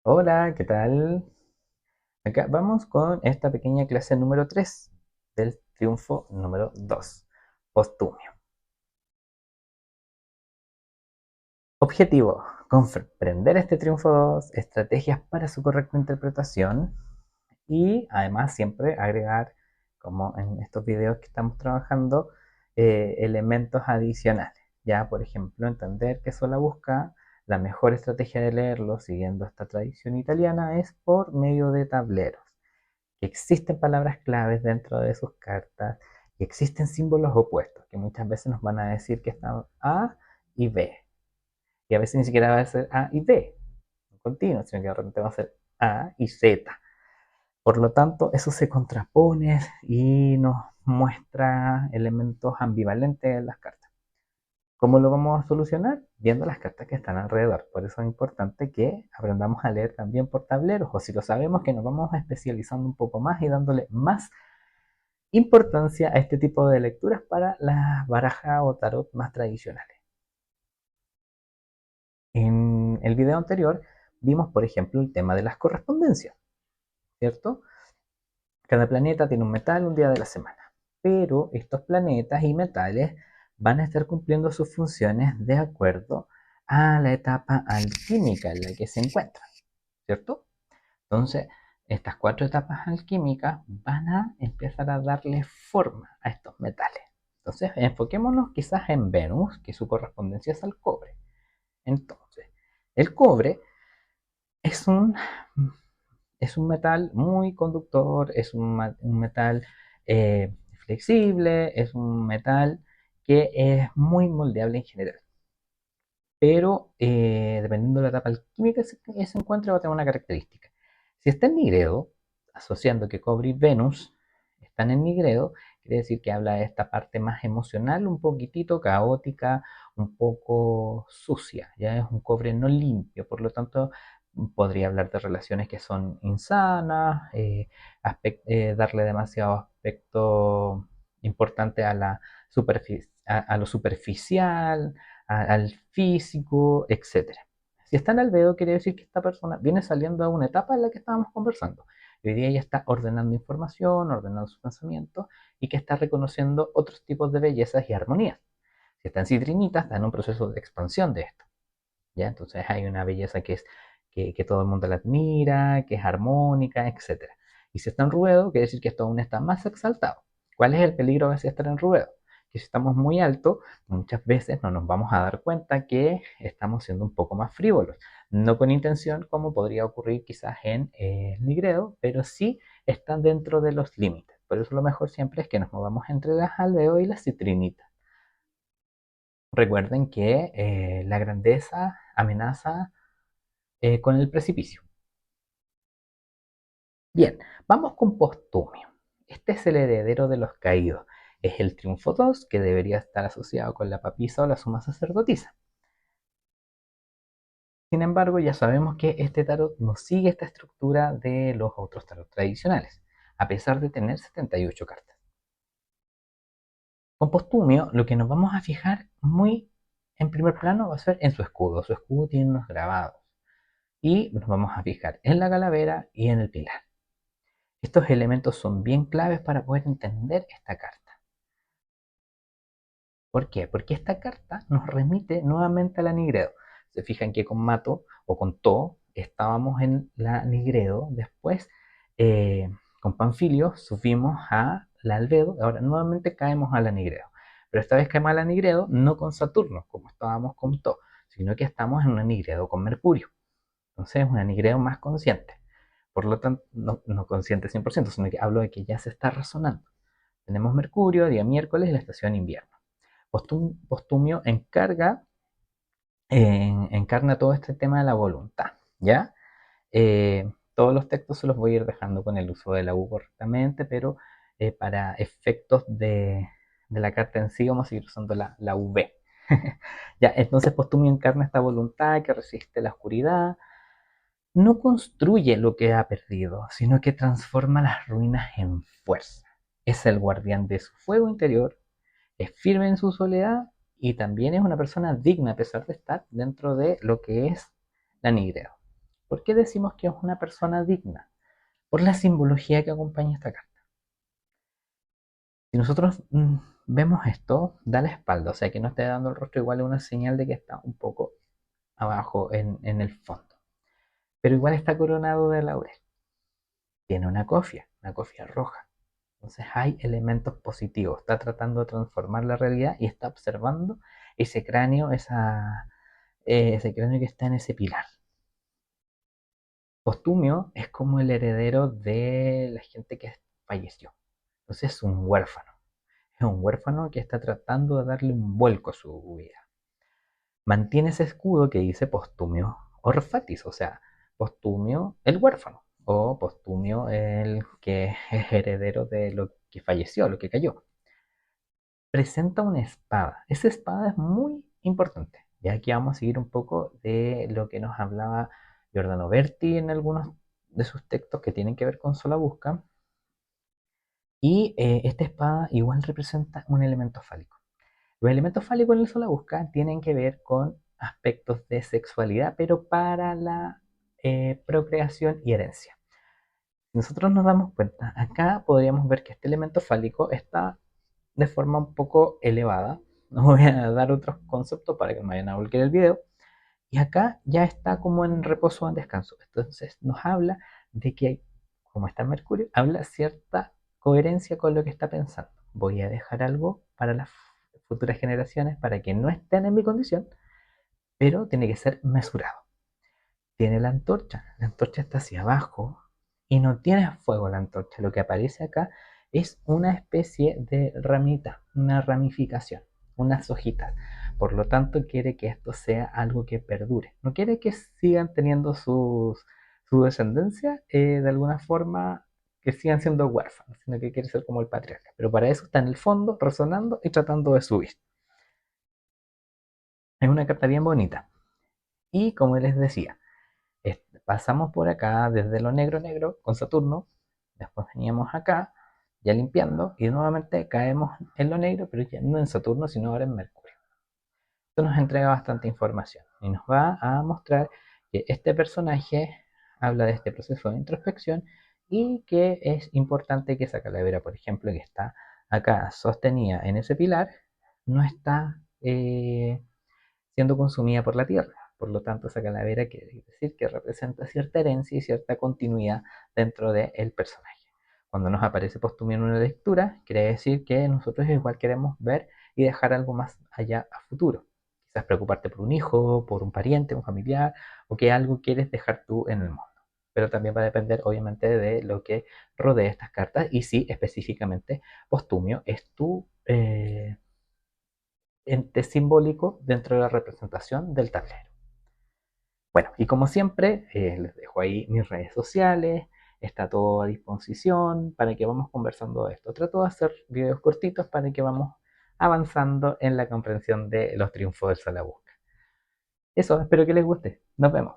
Hola, ¿qué tal? Acá vamos con esta pequeña clase número 3 del triunfo número 2, postumio. Objetivo, comprender este triunfo 2, estrategias para su correcta interpretación y además siempre agregar, como en estos videos que estamos trabajando, elementos adicionales. Ya, por ejemplo, entender que Sola busca la mejor estrategia de leerlo siguiendo esta tradición italiana es por medio de tableros. Que existen palabras claves dentro de sus cartas y existen símbolos opuestos que muchas veces nos van a decir que están A y B. Y a veces ni siquiera va a ser A y B, no continuo, sino que de repente va a ser A y Z. Por lo tanto, eso se contrapone y nos muestra elementos ambivalentes en las cartas. ¿Cómo lo vamos a solucionar? Viendo las cartas que están alrededor. Por eso es importante que aprendamos a leer también por tableros, o si lo sabemos, que nos vamos especializando un poco más y dándole más importancia a este tipo de lecturas para las barajas o tarot más tradicionales. En el video anterior vimos, por ejemplo, el tema de las correspondencias, ¿cierto? Cada planeta tiene un metal un día de la semana, pero estos planetas y metales van a estar cumpliendo sus funciones de acuerdo a la etapa alquímica en la que se encuentran, ¿cierto? Entonces, estas cuatro etapas alquímicas van a empezar a darle forma a estos metales. Entonces, enfoquémonos quizás en Venus, que su correspondencia es al cobre. Entonces, el cobre es un, es un metal muy conductor, es un metal flexible, es un metal que es muy moldeable en general. Pero dependiendo de la etapa alquímica que se encuentre, va a tener una característica. Si está en Nigredo, asociando que Cobre y Venus están en Nigredo, quiere decir que habla de esta parte más emocional, un poquitito caótica, un poco sucia, ya es un cobre no limpio, por lo tanto podría hablar de relaciones que son insanas, darle demasiado aspecto importante a la a lo superficial, al físico, etcétera. Si está en albedo, quiere decir que esta persona viene saliendo de una etapa en la que estábamos conversando. Hoy día ya está ordenando información, ordenando sus pensamientos y que está reconociendo otros tipos de bellezas y armonías. Si está en citrinita, está en un proceso de expansión de esto. ¿Ya? Entonces hay una belleza que todo el mundo la admira, que es armónica, etcétera. Y si está en ruedo, quiere decir que esto aún está más exaltado. ¿Cuál es el peligro de estar en ruedo? Que si estamos muy alto, muchas veces no nos vamos a dar cuenta que estamos siendo un poco más frívolos. No con intención, como podría ocurrir quizás en el nigredo, pero sí están dentro de los límites. Por eso lo mejor siempre es que nos movamos entre las aldeo y las citrinitas. Recuerden que la grandeza amenaza con el precipicio. Bien, vamos con postumio. Este es el heredero de los caídos. Es el triunfo 2 que debería estar asociado con la papisa o la suma sacerdotisa. Sin embargo, ya sabemos que este tarot no sigue esta estructura de los otros tarot tradicionales, a pesar de tener 78 cartas. Con postumio, lo que nos vamos a fijar muy en primer plano va a ser en su escudo. Su escudo tiene unos grabados. Y nos vamos a fijar en la calavera y en el pilar. Estos elementos son bien claves para poder entender esta carta. ¿Por qué? Porque esta carta nos remite nuevamente a la Nigredo. Se fijan que con Mato o con To estábamos en la Nigredo, después con Panfilio subimos a la Albedo, ahora nuevamente caemos a la Nigredo. Pero esta vez caemos a la Nigredo no con Saturno, como estábamos con To, sino que estamos en una Nigredo con Mercurio. Entonces es una Nigredo más consciente. Por lo tanto, no consciente 100%, sino que hablo de que ya se está razonando. Tenemos Mercurio, día miércoles, la estación invierno. Postumio encarna todo este tema de la voluntad, ¿ya? Todos los textos se los voy a ir dejando con el uso de la U correctamente, pero para efectos de la carta en sí vamos a seguir usando la V. Ya, entonces Postumio encarna esta voluntad que resiste la oscuridad, no construye lo que ha perdido, sino que transforma las ruinas en fuerza. Es el guardián de su fuego interior, es firme en su soledad y también es una persona digna a pesar de estar dentro de lo que es la Nigreo. ¿Por qué decimos que es una persona digna? Por la simbología que acompaña esta carta. Si nosotros vemos esto, da la espalda, o sea que no esté dando el rostro, igual es una señal de que está un poco abajo en el fondo. Pero igual está coronado de laurel. Tiene una cofia roja. Entonces hay elementos positivos. Está tratando de transformar la realidad y está observando ese cráneo, ese cráneo que está en ese pilar. Postumio es como el heredero de la gente que falleció. Entonces es un huérfano. Es un huérfano que está tratando de darle un vuelco a su vida. Mantiene ese escudo que dice Postumio Orfatis, o sea, Postumio el huérfano, o Postumio el que es heredero de lo que falleció, lo que cayó. Presenta una espada. Esa espada es muy importante. Y aquí vamos a seguir un poco de lo que nos hablaba Giordano Berti en algunos de sus textos que tienen que ver con Solabusca. Y esta espada igual representa un elemento fálico. Los elementos fálicos en el Solabusca tienen que ver con aspectos de sexualidad, pero para la procreación y herencia. Si nosotros nos damos cuenta, acá podríamos ver que este elemento fálico está de forma un poco elevada. No voy a dar otros conceptos para que no vayan a volver el video. Y acá ya está como en reposo o en descanso. Entonces nos habla de que hay, como está en Mercurio, habla cierta coherencia con lo que está pensando. Voy a dejar algo para las futuras generaciones para que no estén en mi condición, pero tiene que ser mesurado. Tiene la antorcha está hacia abajo y no tiene fuego la antorcha. Lo que aparece acá es una especie de ramita, una ramificación, unas hojitas. Por lo tanto, quiere que esto sea algo que perdure. No quiere que sigan teniendo su descendencia de alguna forma, que sigan siendo huérfanos, sino que quiere ser como el patriarca. Pero para eso está en el fondo, resonando y tratando de subir. Es una carta bien bonita. Y como les decía, pasamos por acá desde lo negro negro con Saturno, después veníamos acá ya limpiando y nuevamente caemos en lo negro, pero ya no en Saturno, sino ahora en Mercurio. Esto nos entrega bastante información y nos va a mostrar que este personaje habla de este proceso de introspección y que es importante que esa calavera, por ejemplo, que está acá sostenida en ese pilar, no está siendo consumida por la tierra. Por lo tanto, esa calavera quiere decir que representa cierta herencia y cierta continuidad dentro del personaje. Cuando nos aparece postumio en una lectura, quiere decir que nosotros igual queremos ver y dejar algo más allá a futuro. Quizás preocuparte por un hijo, por un pariente, un familiar, o que algo quieres dejar tú en el mundo. Pero también va a depender, obviamente, de lo que rodee estas cartas y si específicamente postumio es tu ente simbólico dentro de la representación del tablero. Bueno, y como siempre, les dejo ahí mis redes sociales, está todo a disposición para que vamos conversando de esto. Trato de hacer videos cortitos para que vamos avanzando en la comprensión de los triunfos del Salabusca. Eso, espero que les guste. Nos vemos.